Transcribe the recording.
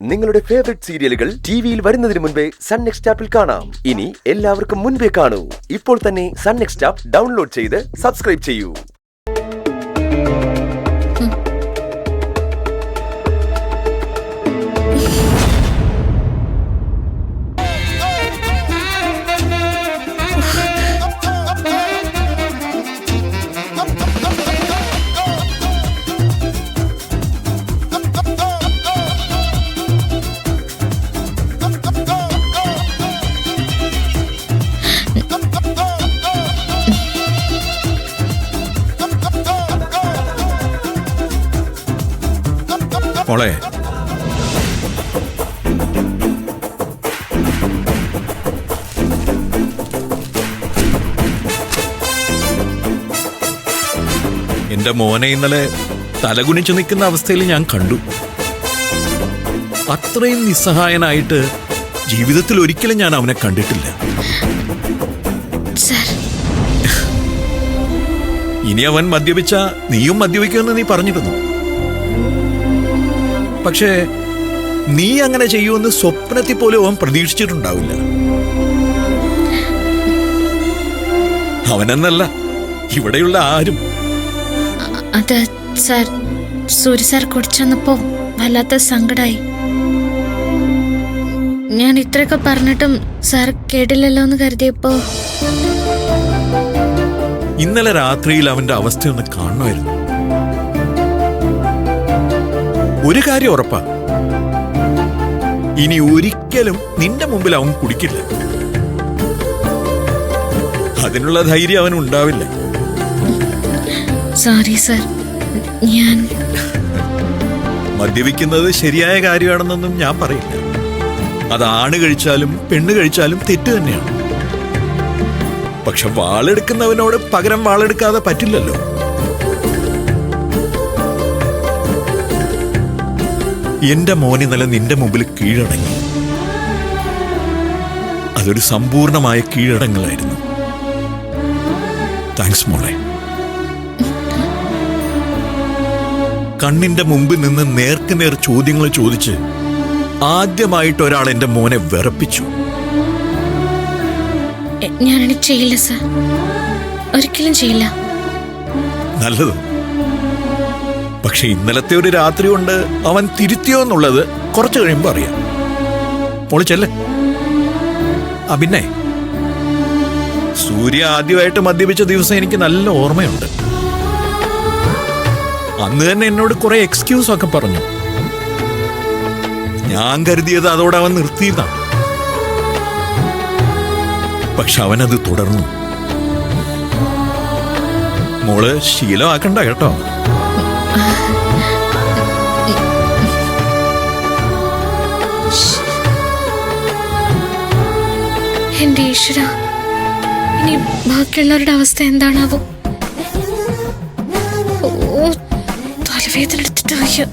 നിങ്ങളുടെ ഫേവറേറ്റ് സീരിയലുകൾ ടിവിയിൽ വരുന്നതിന് മുൻപേ സൺ നെക്സ്റ്റ് ആപ്പിൽ കാണാം. ഇനി എല്ലാവർക്കും മുൻപേ കാണൂ. ഇപ്പോൾ തന്നെ സൺ നെക്സ്റ്റ് ആപ്പ് ഡൗൺലോഡ് ചെയ്ത് സബ്സ്ക്രൈബ് ചെയ്യൂ. മോളെ, എന്റെ മോനെ ഇന്നലെ തലകുനിച്ചു നിൽക്കുന്ന അവസ്ഥയിൽ ഞാൻ കണ്ടു. അത്രയും നിസ്സഹായനായിട്ട് ജീവിതത്തിൽ ഒരിക്കലും ഞാൻ അവനെ കണ്ടിട്ടില്ല. ഇനി അവൻ മദ്യപിച്ച നീയും മദ്യപിക്കുമെന്ന് നീ പറഞ്ഞിരുന്നു. പക്ഷേ നീ അങ്ങനെ ചെയ്യുമെന്ന് സ്വപ്നത്തിൽ പോലും അവൻ പ്രതീക്ഷിച്ചിട്ടുണ്ടാവില്ല. അവനെന്നല്ല, ഇവിടെയുള്ള ആരും. അത് സാർ, സൂര്യ സാർ കുടിച്ചെന്നപ്പോ വല്ലാത്ത സങ്കടായി. ഞാൻ ഇത്രയൊക്കെ പറഞ്ഞിട്ടും സാർ കേട്ടില്ലല്ലോ എന്ന് കരുതിയപ്പോ. ഇന്നലെ രാത്രിയിൽ അവന്റെ അവസ്ഥയൊന്ന് കാണണമായിരുന്നു. ഒരു കാര്യം ഉറപ്പാ, ഇനി ഒരിക്കലും നിന്റെ മുമ്പിൽ അവൻ കുടിക്കില്ല. അതിനുള്ള ധൈര്യം അവൻ ഉണ്ടാവില്ല. സോറി സർ, ഞാൻ മദ്യപിക്കുന്നത് ശരിയായ കാര്യമാണെന്നൊന്നും ഞാൻ പറയില്ല. അത് ആണ് കഴിച്ചാലും പെണ്ണ് കഴിച്ചാലും തെറ്റ് തന്നെയാണ്. പക്ഷെ വാളെടുക്കുന്നവനോട് പകരം വാളെടുക്കാതെ പറ്റില്ലല്ലോ. എന്റെ മോനെ നില നിന്റെ മുമ്പിൽ കീഴടങ്ങി. അതൊരു സമ്പൂർണമായ കീഴടങ്ങലായിരുന്നു. താങ്ക്സ് മോളെ. കണ്ണിന്റെ മുമ്പിൽ നിന്ന് നേർക്കുനേർ ചോദ്യങ്ങൾ ചോദിച്ച് ആദ്യമായിട്ട് ഒരാൾ എന്റെ മോനെ വിറപ്പിച്ചു. ഞാനത് ചെയ്യില്ല സർ, ഒരിക്കലും ചെയ്യില്ല. നല്ലത്. പക്ഷെ ഇന്നലത്തെ ഒരു രാത്രി കൊണ്ട് അവൻ തിരുത്തിയോ എന്നുള്ളത് കുറച്ചു കഴിയുമ്പോ അറിയാം. പൊളിച്ചല്ലേ. പിന്നെ സൂര്യ ആദ്യമായിട്ട് മദ്യപിച്ച ദിവസം എനിക്ക് നല്ല ഓർമ്മയുണ്ട്. അന്ന് തന്നെ എന്നോട് കുറെ എക്സ്ക്യൂസ് ഒക്കെ പറഞ്ഞു. ഞാൻ കരുതിയത് അതോടെ അവൻ നിർത്തിയതാണ്. പക്ഷെ അവനത് തുടർന്നു. മോള് ശീലമാക്കണ്ട കേട്ടോ. എന്റെ ഈശ്വര, ഇനി ബാക്കിയുള്ളവരുടെ അവസ്ഥ എന്താണാവോ? ഓ, തലവേദന എടുത്തിട്ട് വയ്യ.